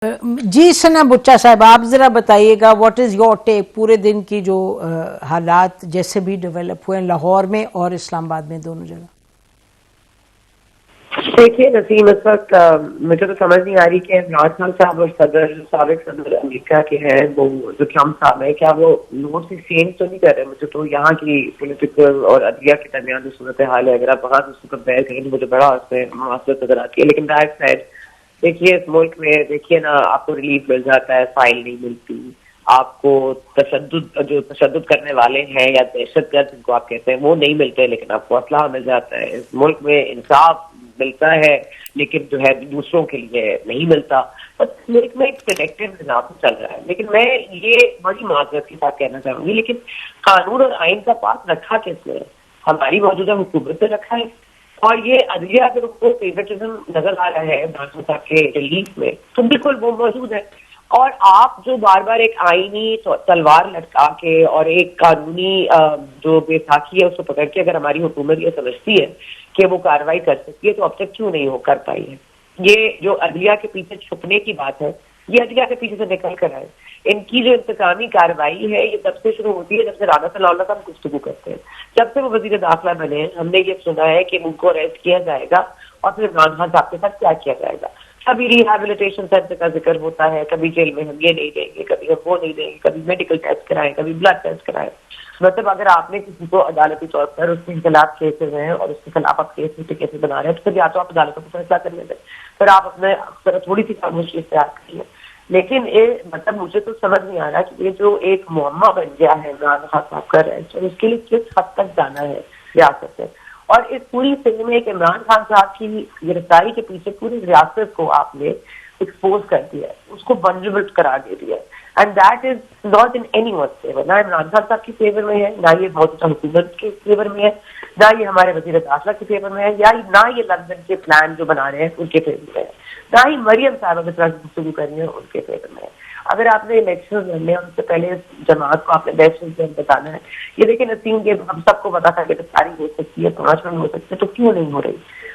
जी सना बुच्चा साहब, आप ज़रा बताइएगा व्हाट इज़ योर टेक पूरे दिन की जो हालात जैसे भी डेवलप हुए हैं लाहौर में और इस्लामाबाद में, दोनों जगह। देखिए नसीम, इस वक्त मुझे तो समझ नहीं आ रही कि इमरान खान साहब और साबिक सदर अमेरिका के हैं वो जो ट्रम्प साहब है, क्या वो नोट से चेंज तो नहीं कर रहे। मुझे तो यहाँ की पॉलिटिकल और अदलिया के दरमियान जो सूरत हाल है, अगर आप वहाँ से उसको कंपेयर करें तो मुझे बड़ा उसमें मुआसरत नजर आती है। लेकिन दैट सेड, देखिए इस मुल्क में देखिए ना, आपको रिलीफ मिल जाता है, फाइल नहीं मिलती आपको, जो तशद्दुद करने वाले हैं या दहशतगर्द जिनको आप कहते हैं वो नहीं मिलते, लेकिन आपको असलहा मिल जाता है। इस मुल्क में इंसाफ मिलता है लेकिन जो है दूसरों के लिए नहीं मिलता। बस मुल्क में एक सिलेक्टिव निजाम चल रहा है। लेकिन मैं ये बड़ी माजरत के साथ कहना चाहूंगी, लेकिन कानून और आइन का पास रखा किसने है? हमारी मौजूदा हुकूमत ने रखा है। और ये अदलिया अगर उनको फेवरेटिज्म नजर आ रहा है इमरान साहब के रिलीफ में, तो बिल्कुल वो मौजूद है। और आप जो बार बार एक आईनी तलवार लटका के और एक कानूनी जो बेसाखी है उसको पकड़ के अगर हमारी हुकूमत ये समझती है कि वो कार्रवाई कर सकती है, तो अब तक क्यों नहीं हो कर पाई है? ये जो अदलिया के पीछे छुपने की बात है, ये अदलिया के पीछे से निकल कर आए। इनकी जो इंतकामी कार्रवाई है ये तब से शुरू होती है जब से राना सलाउल्लाह का हम गुफ्तगू करते हैं। जब से वो वजीर दाखिला बने हमने ये सुना है कि उनको अरेस्ट किया जाएगा और फिर इमरान खान साहब के साथ क्या किया जाएगा। कभी रिहैबिलिटेशन सेंटर का जिक्र होता है, कभी जेल में हम ये नहीं देंगे, कभी हम वो नहीं देंगे, कभी मेडिकल टेस्ट कराएं, कभी ब्लड टेस्ट कराएं। मतलब अगर आपने किसी को अदालती तौर पर उसके खिलाफ केसेस हैं और उसके खिलाफ आप केसेस बना रहे हैं, तो फिर या तो आप अदालतों को फैसला करने दें, फिर आप अपने थोड़ी सी खामोशी इख्तियार करिए। लेकिन ये मतलब मुझे तो समझ नहीं आ रहा कि ये जो एक मुअम्मा बन गया है इमरान खान साहब का अरेस्ट, और उसके लिए किस हद तक जाना है रियासत से। और इस पूरी फिल्म में एक इमरान खान साहब की गिरफ्तारी के पीछे पूरी रियासत को आपने एक्सपोज कर दिया है, उसको वल्नरेबल करार दे दिया है। And that is not in anyone's favour. ना इमरान खान साहब की फेवर में है, ना ये मौजूदा हुकूमत के फेवर में है, ना ये हमारे वजीर दाखिला के फेवर में है, या ना ये लंदन के प्लान जो बना रहे हैं उनके फेवर में है, ना ही मरियम साहब जिस तरह की गुफ्तगू कर रही है उनके फेवर में है। अगर आपने इलेक्शन लड़ने हैं उससे पहले जमात को आपने बेस्ट रिजल्ट बताना है। ये देखिए नसीम, के हम सबको पता था गिरफ्तारी हो सकती है, 5 मिनट हो सकते हैं, तो क्यों नहीं हो रही?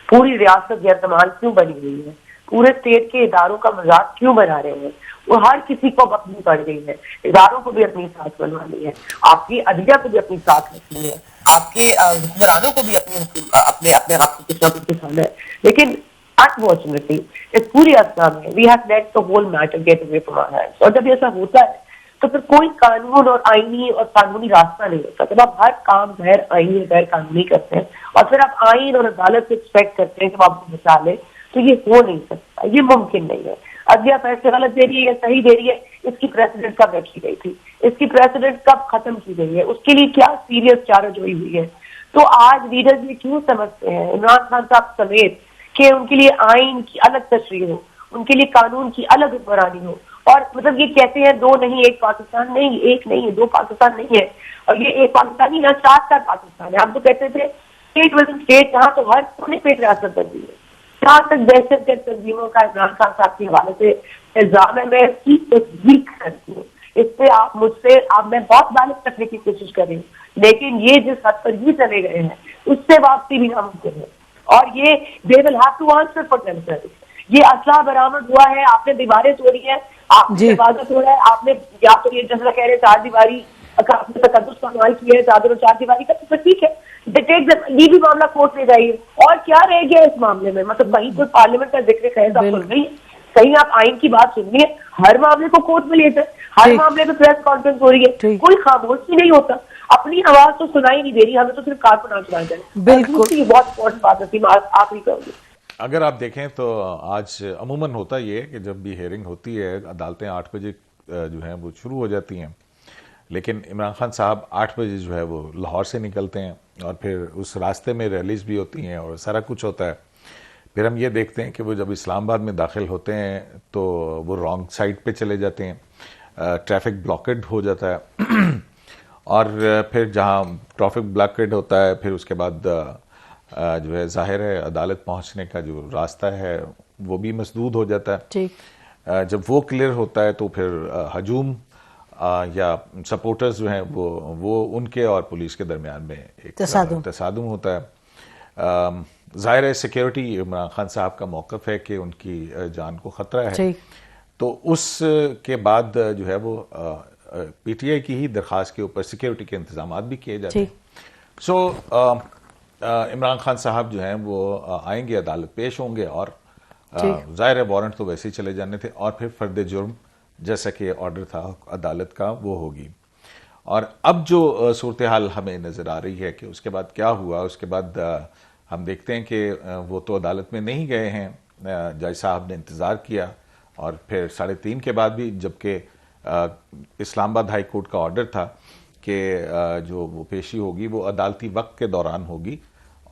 पूरी रियासत गैरतमाल क्यों बनी हुई है? पूरे स्टेट के इदारों का मजाक क्यों बना रहे हैं? वो हर किसी को अपनी पड़ गई है, इदारों को भी अपनी साथ बनवानी है, आपकी अदलिया को भी अपनी साथ रखनी है, आपके हुक्मरानों को भी अपने अपने हक कुछ ना कुछ दिखाना है। लेकिन अनफॉर्चुनेटली इस पूरी अवस्था में we have let the whole matter get away from our hands. और जब ऐसा होता है तो फिर कोई कानून और आईनी और कानूनी रास्ता नहीं होता। जब आप हर काम गैर आईनी और गैर कानूनी करते हैं और फिर आप आईन और अदालत से एक्सपेक्ट करते हैं कि वो आपको बचा ले, तो ये हो नहीं सकता, ये मुमकिन नहीं है। अदलिया फैसले गलत दे रही है या सही दे रही है, इसकी प्रेसिडेंट कब रखी गई थी, इसकी प्रेसिडेंट कब खत्म की गई है, उसके लिए क्या सीरियस चार्ज हुई हुई है। तो आज लीडर्स ये क्यों समझते हैं इमरान खान साहब समेत कि उनके लिए आइन की अलग तशरीह हो, उनके लिए कानून की अलग हुक्मरानी हो। और मतलब ये कहते हैं दो नहीं एक पाकिस्तान, नहीं एक नहीं है, दो पाकिस्तान नहीं है, और ये एक पाकिस्तानी ना 4 पाकिस्तान है। आप तो कहते थे स्टेट विद स्टेट, यहाँ तो हर कोने पे रियासत बन रही है। जहाँ तक दहशतगर्द तंजीमों का इमरान खान साहब के हवाले से इल्जाम है, मैं इसकी तस्दीक करती हूँ। इस पे आप मुझसे मैं बहुत बालिग करने की कोशिश कर रही हूँ, लेकिन ये जिस हद पर ये चले गए हैं उससे वापसी भी नामुमकिन है। और ये they will have to answer for themselves. ये असला बरामद हुआ है, आपने दीवारें तोड़ी है, आपने दरवाजा तोड़ा है, आपने या तो ये जैसा कह रहे 4 दीवारी का आपने तकद्दुस का इस्तेमाल किया है, चादर और 4 दीवारी का, तो ठीक है, ये भी मामला कोर्ट में जाइए। और क्या रह गया इस मामले में? मतलब वही कोई पार्लियामेंट का जिक्र कहे आप सुन रही है, कहीं आप आइन की बात सुन रही है, हर मामले को कोर्ट में ले जाए, हर मामले में प्रेस कॉन्फ्रेंस हो रही है, कोई खामोशी नहीं होता, अपनी आवाज तो सुनाई नहीं दे रही, हमें तो सिर्फ कारपोना सुनाया जाए। बिल्कुल, बहुत इंपॉर्टेंट बात है, आप ही कहोगे। अगर आप देखें तो आज अमूमन होता ये है कि जब भी हेयरिंग होती है अदालतें 8 बजे जो है वो शुरू हो जाती हैं, लेकिन इमरान खान साहब 8 बजे जो है वो लाहौर से निकलते हैं और फिर उस रास्ते में रैलीज भी होती हैं और सारा कुछ होता है। फिर हम ये देखते हैं कि वो जब इस्लामाबाद में दाखिल होते हैं तो वो रॉन्ग साइड पे चले जाते हैं, ट्रैफिक ब्लॉकेड हो जाता है और फिर जहाँ ट्रैफिक ब्लॉकेड होता है फिर उसके बाद जो है जाहिर है अदालत पहुँचने का जो रास्ता है वो भी मसदूद हो जाता है। जब वो क्लियर होता है तो फिर हजूम या सपोर्टर्स जो हैं वो उनके और पुलिस के दरमियान में एक तसादुम होता है। जाहिर है सिक्योरिटी इमरान खान साहब का मौक़िफ़ है कि उनकी जान को ख़तरा है, تو اس کے بعد جو ہے وہ پی ٹی آئی کی ہی درخواست کے اوپر سیکیورٹی کے انتظامات بھی کیے جاتے ہیں. سو عمران خان صاحب جو ہیں وہ آئیں گے, عدالت پیش ہوں گے, اور ظاہر ہے وارنٹ تو ویسے ہی چلے جانے تھے, اور پھر فرد جرم جیسا کہ آرڈر تھا عدالت کا وہ ہوگی. اور اب جو صورتحال ہمیں نظر آ رہی ہے کہ اس کے بعد کیا ہوا, اس کے بعد ہم دیکھتے ہیں کہ وہ تو عدالت میں نہیں گئے ہیں, جج صاحب نے انتظار کیا, اور پھر 3:30 کے بعد بھی, جبکہ اسلام آباد ہائی کورٹ کا آرڈر تھا کہ جو وہ پیشی ہوگی وہ عدالتی وقت کے دوران ہوگی,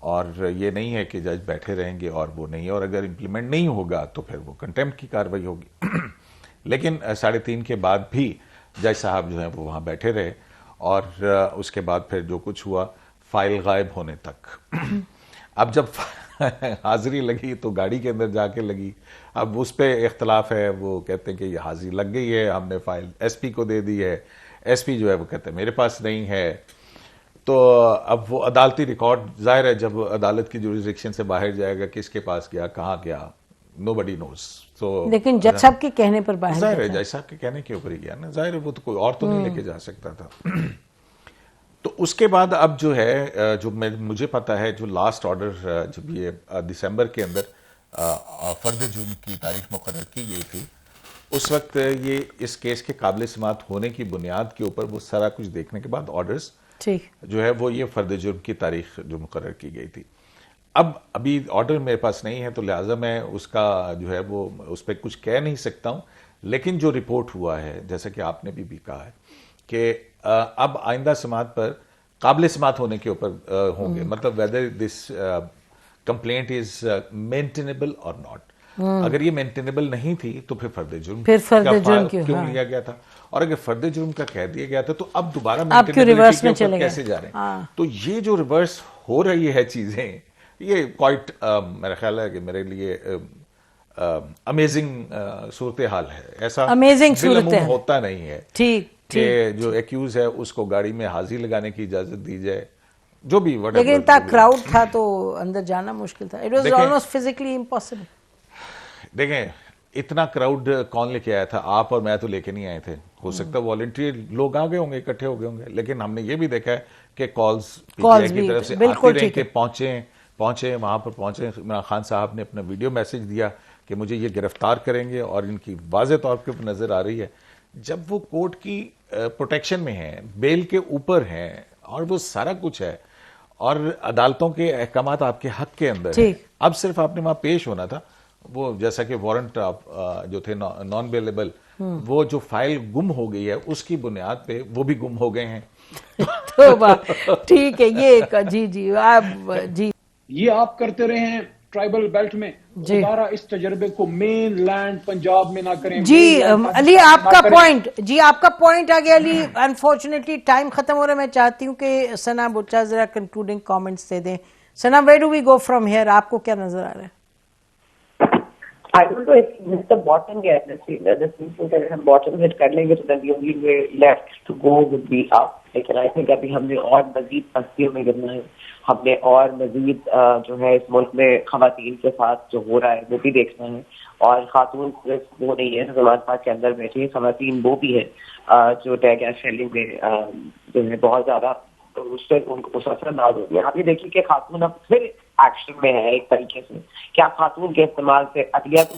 اور یہ نہیں ہے کہ جج بیٹھے رہیں گے اور وہ نہیں, اور اگر امپلیمنٹ نہیں ہوگا تو پھر وہ کنٹیمپٹ کی کارروائی ہوگی. لیکن 3:30 کے بعد بھی جج صاحب جو ہیں وہ وہاں بیٹھے رہے, اور اس کے بعد پھر جو کچھ ہوا فائل غائب ہونے تک. اب جب حاضری لگی تو گاڑی کے اندر جا کے لگی, اب اس پہ اختلاف ہے, وہ کہتے ہیں کہ یہ حاضری لگ گئی ہے, ہم نے فائل ایس پی کو دے دی ہے, ایس پی جو ہے وہ کہتے ہیں میرے پاس نہیں ہے. تو اب وہ عدالتی ریکارڈ, ظاہر ہے جب عدالت کی جوریسڈکشن سے باہر جائے گا کس کے پاس گیا, کہاں گیا, نو بڈی نوز. تو لیکن جج صاحب کے کہنے پر باہر, ظاہر ہے جج صاحب کے کہنے کے اوپر ہی گیا نا, ظاہر ہے وہ تو کوئی اور تو نہیں لے کے جا سکتا تھا. تو اس کے بعد اب جو ہے, جو مجھے پتا ہے, جو لاسٹ آرڈر جب یہ دسمبر کے اندر فرد جرم کی تاریخ مقرر کی گئی تھی, اس وقت یہ اس کیس کے قابل سماعت ہونے کی بنیاد کے اوپر وہ سارا کچھ دیکھنے کے بعد آرڈرز جو ہے وہ یہ فرد جرم کی تاریخ جو مقرر کی گئی تھی. اب ابھی آرڈر میرے پاس نہیں ہے, تو لہٰذا میں اس کا جو ہے وہ اس پہ کچھ کہہ نہیں سکتا ہوں. لیکن جو رپورٹ ہوا ہے, جیسا کہ آپ نے بھی کہا ہے, کہ اب آئندہ سماعت پر قابل سماعت ہونے کے اوپر ہوں گے, مطلب whether this complaint is maintainable or not. اگر یہ مینٹینیبل نہیں تھی تو پھر فرد جرم کیوں لیا گیا تھا, اور اگر فرد جرم کا کہہ دیا گیا تھا تو اب دوبارہ مینٹینیبلٹی کے اوپر کیسے جا رہے ہیں. تو یہ جو ریورس ہو رہی ہے چیزیں, یہ کوائٹ میرا خیال ہے کہ میرے لیے امیزنگ صورتحال ہے. ایسا بالعموم ہوتا نہیں ہے کہ جو ایکیوز ہے اس کو گاڑی میں حاضری لگانے کی اجازت دی جائے, جو بھی. لیکن اتنا کراؤڈ تھا تو اندر جانا مشکل تھا. It was almost physically impossible. دیکھیں اتنا کراؤڈ کون لے کے آیا تھا, آپ اور میں تو لے کے نہیں آئے تھے. ہو سکتا ہے والنٹری لوگ آ گئے ہوں گے, اکٹھے ہو گئے ہوں گے, لیکن ہم نے یہ بھی دیکھا ہے کہ کالز پی ٹی آئی کی طرف سے آتی رہیں کہ پہنچے وہاں پر پہنچے. عمران خان صاحب نے اپنا ویڈیو میسج دیا کہ مجھے یہ گرفتار کریں گے, اور ان کی واضح طور پہ نظر آ رہی ہے جب وہ کورٹ کی پروٹیکشن میں ہیں, بیل کے اوپر ہیں, اور وہ سارا کچھ ہے, اور عدالتوں کے احکامات آپ کے حق کے اندر ہیں. اب صرف آپ نے وہاں پیش ہونا تھا. وہ جیسا کہ وارنٹ جو تھے نان بیلیبل, وہ جو فائل گم ہو گئی ہے اس کی بنیاد پہ وہ بھی گم ہو گئے ہیں. ٹھیک ہے, یہ یہ آپ کرتے رہے ہیں ٹرائبل بیلٹ میں, دوبارہ اس تجربے کو مین لینڈ پنجاب میں نہ کریں. جی علی, آپ کا پوائنٹ آ گیا علی. انفارچونیٹلی ٹائم ختم ہو رہا ہے. میں چاہتی ہوں کہ ثنا بچا ذرا کنکلوڈنگ کامنٹس دے دیں. ثنا, where do we go from here? آپ کو کیا نظر آ رہا ہے؟ I don't know if it's the bottom yet. اگر ہم bottom hit کر لیں گے تو then the only way left to go would be up. لیکن I think ابھی ہم نے اور مزید پستیوں میں گرنا ہے, ہم نے اور مزید جو ہے اس ملک میں خواتین کے ساتھ جو ہو رہا ہے وہ بھی دیکھنا ہے. اور خاتون صرف وہ نہیں ہے جو زمانت پاک کے اندر بیٹھی ہیں, خواتین وہ بھی ہے جو ٹیگ ایس شیلنگ میں جو ہے بہت زیادہ اس سے ان کو مسلسل انداز ہوگی. آپ یہ دیکھیے کہ خاتون اب پھر ایکشن میں ہے ایک طریقے سے. کیا خاتون کے استعمال سے عدلیہ کو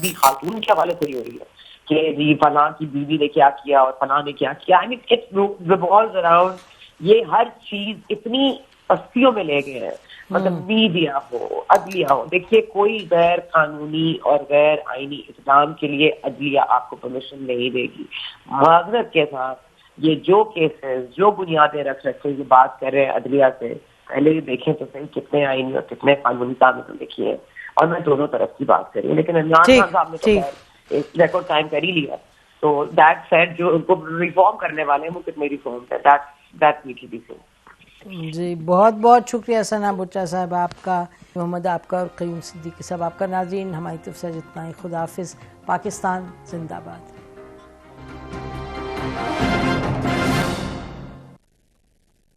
بھی خاتون کے حوالے سے ہی ہو رہی ہے کہ جی فلاں کی بیوی نے کیا کیا اور فلاں نے کیا کیا. I mean it revolves around, یہ ہر چیز اتنی پستیوں میں لے گئے ہیں. مطلب میڈیا ہو, عدلیہ ہو. دیکھیے کوئی غیر قانونی اور غیر آئینی اقدام کے لیے عدلیہ آپ کو پرمیشن نہیں دے گی. معذرت کے ساتھ یہ جو کیسز جو بنیادیں رکھ رکھے یہ بات کر رہے ہیں عدلیہ سے, پہلے یہ دیکھیں تو صحیح کتنے آئینی اور کتنے قانونی تعمیرات دیکھی ہے. اور میں دونوں طرف کی بات کر رہی ہوں, لیکن عمران خان صاحب نے تو ایک ریکارڈ ٹائم کر ہی لیا. تو دیٹ سیڈ جو ان کو ریفارم کرنے والے ہیں وہ کتنے ریفارم ہے, that need to be seen. جی بہت بہت شکریہ ثنا بچا صاحب آپ کا, محمد آپ کا, اور قیوم صدیقی صاحب آپ کا. ناظرین ہماری طرف سے جتنا ہی, خدا حافظ. پاکستان زندہ باد.